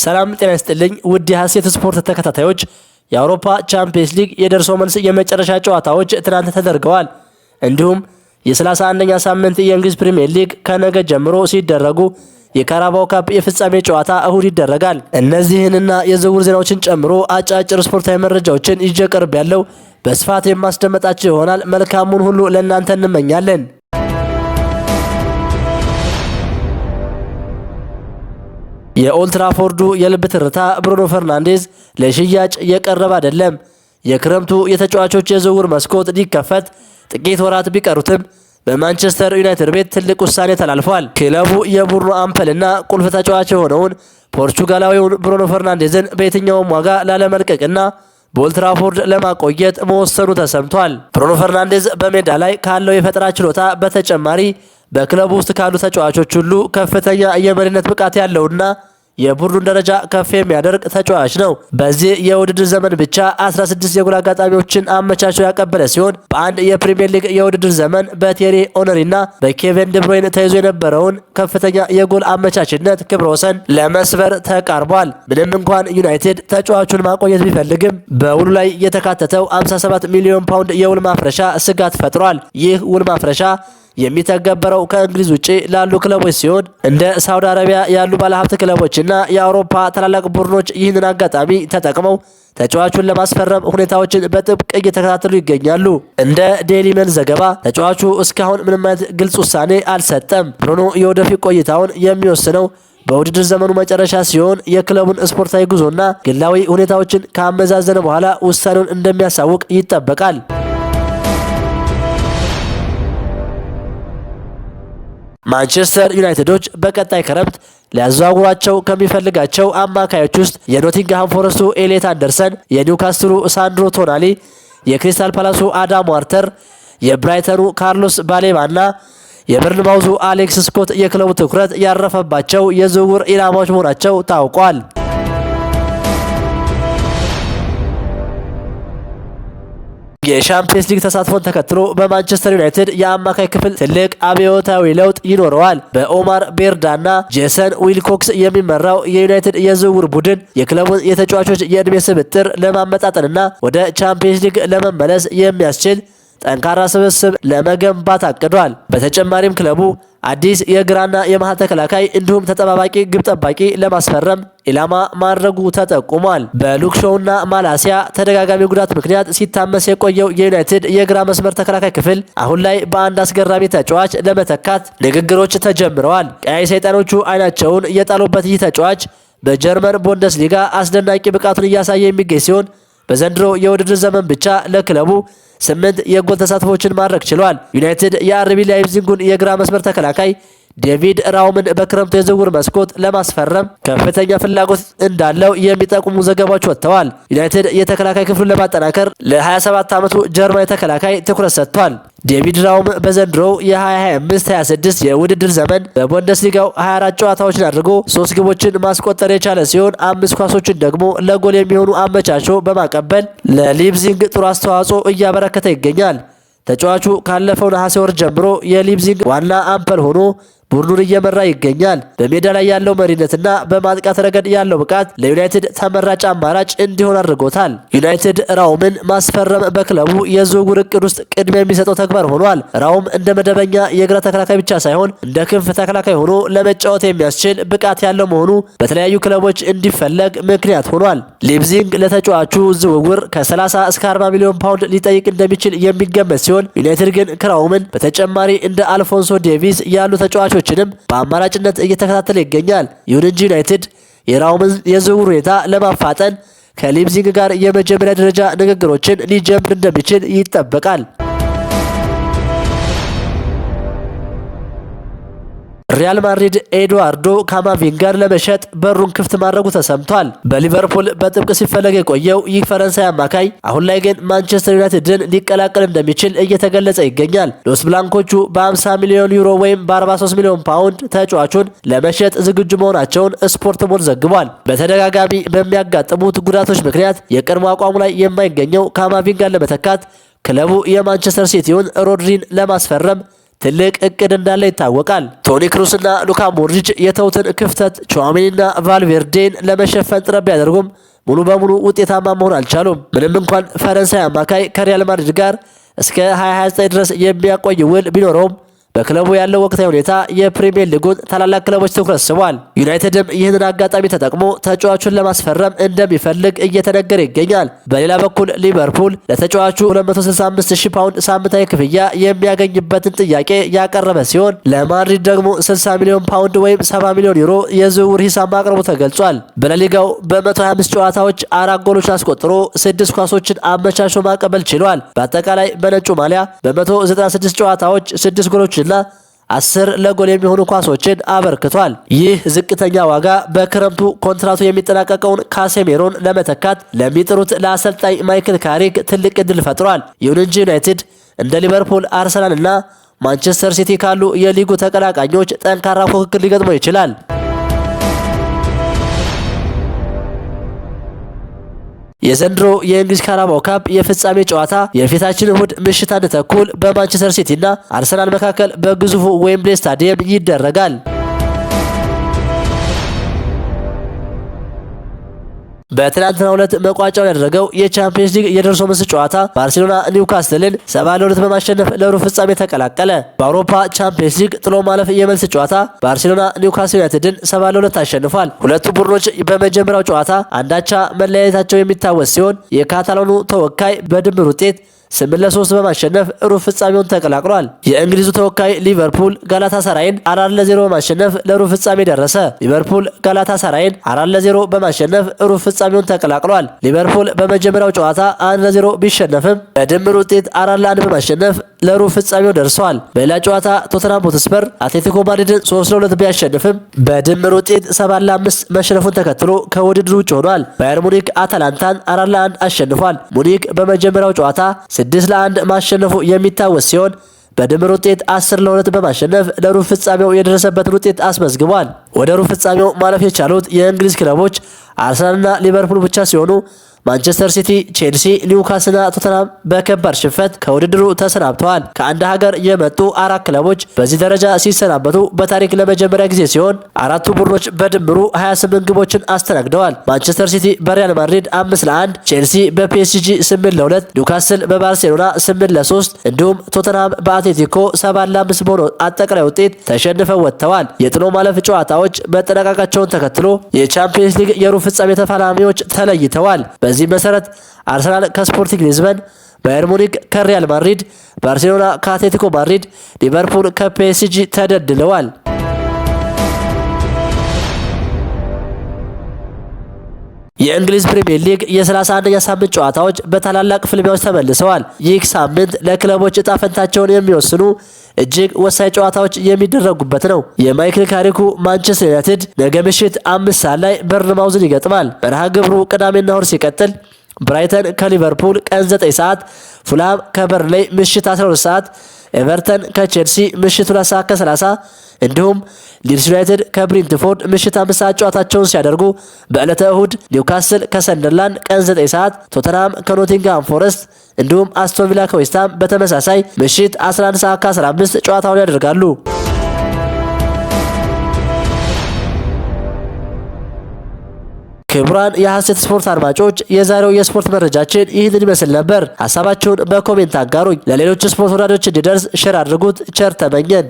ሰላም ጤና ይስጥልኝ ውድ የሐሴት ስፖርት ተከታታዮች የአውሮፓ ቻምፒየንስ ሊግ የደርሶ መልስ የመጨረሻ ጨዋታዎች ትናንት ተደርገዋል። እንዲሁም የ31ኛ ሳምንት የእንግሊዝ ፕሪሚየር ሊግ ከነገ ጀምሮ ሲደረጉ የካራባኦ ካፕ የፍጻሜ ጨዋታ እሁድ ይደረጋል። እነዚህንና የዝውውር ዜናዎችን ጨምሮ አጫጭር ስፖርታዊ መረጃዎችን ይዤ ቀርቤያለሁ። በስፋት የማስደመጣችሁ ይሆናል። መልካሙን ሁሉ ለእናንተ እንመኛለን። የኦልድ ትራፎርዱ የልብ ትርታ ብሩኖ ፈርናንዴዝ ለሽያጭ የቀረበ አይደለም። የክረምቱ የተጫዋቾች የዝውውር መስኮት ሊከፈት ጥቂት ወራት ቢቀሩትም በማንቸስተር ዩናይትድ ቤት ትልቅ ውሳኔ ተላልፏል። ክለቡ የቡርኖ አምፐልና ቁልፍ ተጫዋች የሆነውን ፖርቹጋላዊውን ብሩኖ ፈርናንዴዝን በየትኛውም ዋጋ ላለመልቀቅና በኦልድ ትራፎርድ ለማቆየት መወሰኑ ተሰምቷል። ብሩኖ ፈርናንዴዝ በሜዳ ላይ ካለው የፈጠራ ችሎታ በተጨማሪ በክለቡ ውስጥ ካሉ ተጫዋቾች ሁሉ ከፍተኛ የመሪነት ብቃት ያለውና የቡድኑን ደረጃ ከፍ የሚያደርግ ተጫዋች ነው። በዚህ የውድድር ዘመን ብቻ 16 የጎል አጋጣሚዎችን አመቻችቶ ያቀበለ ሲሆን በአንድ የፕሪሚየር ሊግ የውድድር ዘመን በቴሪ ኦነሪና በኬቨን ደብሮይን ተይዞ የነበረውን ከፍተኛ የጎል አመቻችነት ክብረ ወሰን ለመስበር ተቃርቧል። ምንም እንኳን ዩናይትድ ተጫዋቹን ማቆየት ቢፈልግም በውሉ ላይ የተካተተው 57 ሚሊዮን ፓውንድ የውል ማፍረሻ ስጋት ፈጥሯል። ይህ ውል ማፍረሻ የሚተገበረው ከእንግሊዝ ውጪ ላሉ ክለቦች ሲሆን እንደ ሳውዲ አረቢያ ያሉ ባለሀብት ክለቦችና የአውሮፓ ታላላቅ ቡድኖች ይህንን አጋጣሚ ተጠቅመው ተጫዋቹን ለማስፈረም ሁኔታዎችን በጥብቅ እየተከታተሉ ይገኛሉ። እንደ ዴይሊ ሜል ዘገባ ተጫዋቹ እስካሁን ምንም አይነት ግልጽ ውሳኔ አልሰጠም። ብሩኖ የወደፊት ቆይታውን የሚወስነው በውድድር ዘመኑ መጨረሻ ሲሆን የክለቡን ስፖርታዊ ጉዞና ግላዊ ሁኔታዎችን ካመዛዘነ በኋላ ውሳኔውን እንደሚያሳውቅ ይጠበቃል። ማንቸስተር ዩናይትዶች በቀጣይ ክረምት ሊያዘዋውሯቸው ከሚፈልጋቸው አማካዮች ውስጥ የኖቲንግሃም ፎረስቱ ኤሊየት አንደርሰን፣ የኒውካስትሉ ሳንድሮ ቶናሊ፣ የክሪስታል ፓላሱ አዳም ዋርተር፣ የብራይተኑ ካርሎስ ባሌባና የበርንማውዙ አሌክስ ስኮት የክለቡ ትኩረት ያረፈባቸው የዝውውር ኢላማዎች መሆናቸው ታውቋል። የሻምፒየንስ ሊግ ተሳትፎን ተከትሎ በማንቸስተር ዩናይትድ የአማካይ ክፍል ትልቅ አብዮታዊ ለውጥ ይኖረዋል። በኦማር ቤርዳና ጄሰን ዊልኮክስ የሚመራው የዩናይትድ የዝውውር ቡድን የክለቡን የተጫዋቾች የዕድሜ ስብጥር ለማመጣጠንና ወደ ቻምፒየንስ ሊግ ለመመለስ የሚያስችል ጠንካራ ስብስብ ለመገንባት አቅዷል። በተጨማሪም ክለቡ አዲስ የግራና የመሃል ተከላካይ እንዲሁም ተጠባባቂ ግብ ጠባቂ ለማስፈረም ኢላማ ማድረጉ ተጠቁሟል። በሉክ ሾውና ማላሲያ ተደጋጋሚ ጉዳት ምክንያት ሲታመስ የቆየው የዩናይትድ የግራ መስመር ተከላካይ ክፍል አሁን ላይ በአንድ አስገራሚ ተጫዋች ለመተካት ንግግሮች ተጀምረዋል። ቀያይ ሰይጣኖቹ አይናቸውን የጣሉበት ይህ ተጫዋች በጀርመን ቡንደስሊጋ አስደናቂ ብቃቱን እያሳየ የሚገኝ ሲሆን በዘንድሮ የውድድር ዘመን ብቻ ለክለቡ 8 የጎል ተሳትፎችን ማድረግ ችሏል። ዩናይትድ የአርቢ ላይፕዚጉን የግራ መስመር ተከላካይ ዴቪድ ራውምን በክረምቱ የዝውውር መስኮት ለማስፈረም ከፍተኛ ፍላጎት እንዳለው የሚጠቁሙ ዘገባዎች ወጥተዋል። ዩናይትድ የተከላካይ ክፍሉን ለማጠናከር ለ27 ዓመቱ ጀርመናዊ ተከላካይ ትኩረት ሰጥቷል። ዴቪድ ራውም በዘንድሮው የ2025-26 የውድድር ዘመን በቡንደስሊጋው 24 ጨዋታዎችን አድርጎ 3 ግቦችን ማስቆጠር የቻለ ሲሆን 5 ኳሶችን ደግሞ ለጎል የሚሆኑ አመቻቾ በማቀበል ለሊፕዚግ ጥሩ አስተዋጽኦ እያበረከተ ይገኛል። ተጫዋቹ ካለፈው ነሐሴ ወር ጀምሮ የሊፕዚግ ዋና አምበል ሆኖ ቡድኑን እየመራ ይገኛል። በሜዳ ላይ ያለው መሪነትና በማጥቃት ረገድ ያለው ብቃት ለዩናይትድ ተመራጭ አማራጭ እንዲሆን አድርጎታል። ዩናይትድ ራውምን ማስፈረም በክለቡ የዝውውር እቅድ ውስጥ ቅድሚያ የሚሰጠው ተግባር ሆኗል። ራውም እንደ መደበኛ የግራ ተከላካይ ብቻ ሳይሆን እንደ ክንፍ ተከላካይ ሆኖ ለመጫወት የሚያስችል ብቃት ያለው መሆኑ በተለያዩ ክለቦች እንዲፈለግ ምክንያት ሆኗል። ሊፕዚግ ለተጫዋቹ ዝውውር ከ30 እስከ 40 ሚሊዮን ፓውንድ ሊጠይቅ እንደሚችል የሚገመት ሲሆን ዩናይትድ ግን ክራውምን በተጨማሪ እንደ አልፎንሶ ዴቪስ ያሉ ተጫዋቾችንም በአማራጭነት እየተከታተለ ይገኛል። ይሁን እንጂ ዩናይትድ የራውምን የዝውውር ሁኔታ ለማፋጠን ከሊፕዚግ ጋር የመጀመሪያ ደረጃ ንግግሮችን ሊጀምር እንደሚችል ይጠበቃል። ሪያል ማድሪድ ኤድዋርዶ ካማቪንጋን ለመሸጥ በሩን ክፍት ማድረጉ ተሰምቷል። በሊቨርፑል በጥብቅ ሲፈለግ የቆየው ይህ ፈረንሳይ አማካይ አሁን ላይ ግን ማንቸስተር ዩናይትድን ሊቀላቀል እንደሚችል እየተገለጸ ይገኛል። ሎስ ብላንኮቹ በ50 ሚሊዮን ዩሮ ወይም በ43 ሚሊዮን ፓውንድ ተጫዋቹን ለመሸጥ ዝግጁ መሆናቸውን ስፖርት ቦል ዘግቧል። በተደጋጋሚ በሚያጋጥሙት ጉዳቶች ምክንያት የቀድሞ አቋሙ ላይ የማይገኘው ካማቪንጋን ለመተካት ክለቡ የማንቸስተር ሲቲውን ሮድሪን ለማስፈረም ትልቅ እቅድ እንዳለ ይታወቃል። ቶኒ ክሩስና ሉካ ሞድሪች የተውትን ክፍተት ቹዋሜኒና ቫልቬርዴን ለመሸፈን ጥረት ቢያደርጉም ሙሉ በሙሉ ውጤታማ መሆን አልቻሉም። ምንም እንኳን ፈረንሳይ አማካይ ከሪያል ማድሪድ ጋር እስከ 2029 ድረስ የሚያቆይ ውል ቢኖረውም በክለቡ ያለው ወቅታዊ ሁኔታ የፕሪሚየር ሊጉን ታላላቅ ክለቦች ትኩረት ስቧል። ዩናይትድም ይህንን አጋጣሚ ተጠቅሞ ተጫዋቹን ለማስፈረም እንደሚፈልግ እየተነገረ ይገኛል። በሌላ በኩል ሊቨርፑል ለተጫዋቹ 265,000 ፓውንድ ሳምንታዊ ክፍያ የሚያገኝበትን ጥያቄ ያቀረበ ሲሆን ለማድሪድ ደግሞ 60 ሚሊዮን ፓውንድ ወይም 70 ሚሊዮን ዩሮ የዝውውር ሂሳብ ማቅረቡ ተገልጿል። በላሊጋው በ125 ጨዋታዎች 4 ጎሎችን አስቆጥሮ 6 ኳሶችን አመቻችቶ ማቀበል ችሏል። በአጠቃላይ በነጩ ማሊያ በ196 ጨዋታዎች 6 ጎሎች እና 10 ለጎል የሚሆኑ ኳሶችን አበርክቷል። ይህ ዝቅተኛ ዋጋ በክረምቱ ኮንትራቱ የሚጠናቀቀውን ካሴሜሮን ለመተካት ለሚጥሩት ለአሰልጣኝ ማይክል ካሪክ ትልቅ እድል ፈጥሯል። ይሁን እንጂ ዩናይትድ እንደ ሊቨርፑል፣ አርሰናል እና ማንቸስተር ሲቲ ካሉ የሊጉ ተቀናቃኞች ጠንካራ ፉክክር ሊገጥመው ይችላል። የዘንድሮ የእንግሊዝ ካራባኦ ካፕ የፍጻሜ ጨዋታ የፊታችን እሁድ ምሽት 1 ተኩል በማንቸስተር ሲቲ እና አርሰናል መካከል በግዙፉ ዌምብሌይ ስታዲየም ይደረጋል። በትናንትናው ዕለት መቋጫውን ያደረገው የቻምፒየንስ ሊግ የደርሶ መልስ ጨዋታ ባርሴሎና ኒውካስትልን 7-2 በማሸነፍ ለሩብ ፍጻሜ ተቀላቀለ። በአውሮፓ ቻምፒየንስ ሊግ ጥሎ ማለፍ የመልስ ጨዋታ ባርሴሎና ኒውካስትል ዩናይትድን 7-2 አሸንፏል። ሁለቱ ቡድኖች በመጀመሪያው ጨዋታ አንዳቻ መለያየታቸው የሚታወስ ሲሆን የካታላኑ ተወካይ በድምር ውጤት 8-3 በማሸነፍ ሩብ ፍጻሜውን ተቀላቅሏል። የእንግሊዙ ተወካይ ሊቨርፑል ጋላታሳራይን 4-0 በማሸነፍ ለሩብ ፍጻሜ ደረሰ። ሊቨርፑል ጋላታሳራይን 4-0 በማሸነፍ ሩብ ፍጻሜውን ተቀላቅሏል። ሊቨርፑል በመጀመሪያው ጨዋታ 1-0 ቢሸነፍም በድምር ውጤት 4-1 በማሸነፍ ለሩብ ፍጻሜው ደርሷል። በሌላ ጨዋታ ቶተንሃም ሆትስፐር አትሌቲኮ ማድሪድን 3-2 ቢያሸንፍም በድምር ውጤት 7-5 መሸነፉን ተከትሎ ከውድድሩ ውጭ ሆኗል። ባየር ሙኒክ አታላንታን 4-1 አሸንፏል። ሙኒክ በመጀመሪያው ጨዋታ 6-1 ማሸነፉ የሚታወስ ሲሆን በድምር ውጤት 10-2 በማሸነፍ ለሩብ ፍጻሜው የደረሰበትን ውጤት አስመዝግቧል። ወደ ሩብ ፍጻሜው ማለፍ የቻሉት የእንግሊዝ ክለቦች አርሰናልና ሊቨርፑል ብቻ ሲሆኑ ማንቸስተር ሲቲ፣ ቼልሲ፣ ኒውካስልና ቶተንሃም በከባድ ሽንፈት ከውድድሩ ተሰናብተዋል። ከአንድ ሀገር የመጡ 4 ክለቦች በዚህ ደረጃ ሲሰናበቱ በታሪክ ለመጀመሪያ ጊዜ ሲሆን አራቱ ቡድኖች በድምሩ 28 ግቦችን አስተናግደዋል። ማንቸስተር ሲቲ በሪያል ማድሪድ 5-1፣ ቼልሲ በፒኤስጂ 8-2፣ ኒውካስል በባርሴሎና 8-3 እንዲሁም ቶተንሃም በአትሌቲኮ 7-5 በሆነ አጠቃላይ ውጤት ተሸንፈው ወጥተዋል። የጥሎ ማለፍ ጨዋታዎች መጠናቀቃቸውን ተከትሎ የቻምፒየንስ ሊግ የሩብ ፍጻሜ ተፋላሚዎች ተለይተዋል። በዚህ መሰረት አርሰናል ከስፖርቲንግ ሊዝበን፣ ባየር ሙኒክ ከሪያል ማድሪድ፣ ባርሴሎና ከአትሌቲኮ ማድሪድ፣ ሊቨርፑል ከፒኤስጂ ተደልድለዋል። የእንግሊዝ ፕሪሚየር ሊግ የ31ኛ ሳምንት ጨዋታዎች በታላላቅ ፍልሚያዎች ተመልሰዋል። ይህ ሳምንት ለክለቦች እጣ ፈንታቸውን የሚወስኑ እጅግ ወሳኝ ጨዋታዎች የሚደረጉበት ነው። የማይክል ካሪኩ ማንቸስተር ዩናይትድ ነገ ምሽት 5 ሰዓት ላይ በርንማውዝን ይገጥማል። መርሃ ግብሩ ቅዳሜና እሁድ ሲቀጥል ብራይተን ከሊቨርፑል ቀን 9 ሰዓት፣ ፉልሃም ከበርንሌይ ምሽት 12 ሰዓት፣ ኤቨርተን ከቼልሲ ምሽት 2 ሰዓት ከ30 እንዲሁም ሊድስ ዩናይትድ ከብሪንትፎርድ ምሽት 5 ሰዓት ጨዋታቸውን ሲያደርጉ በዕለተ እሁድ ኒውካስል ከሰንደርላንድ ቀን 9 ሰዓት፣ ቶተንሃም ከኖቲንግሃም ፎረስት እንዲሁም አስቶን ቪላ ከዌስትሃም በተመሳሳይ ምሽት 11 ሰዓት ከ15 ጨዋታውን ያደርጋሉ። ክቡራን የሐሴት ስፖርት አድማጮች የዛሬው የስፖርት መረጃችን ይህንን ይመስል ነበር። ሐሳባችሁን በኮሜንት አጋሩኝ። ለሌሎች ስፖርት ወዳጆች እንዲደርስ ሼር አድርጉት። ቸር ተመኘን።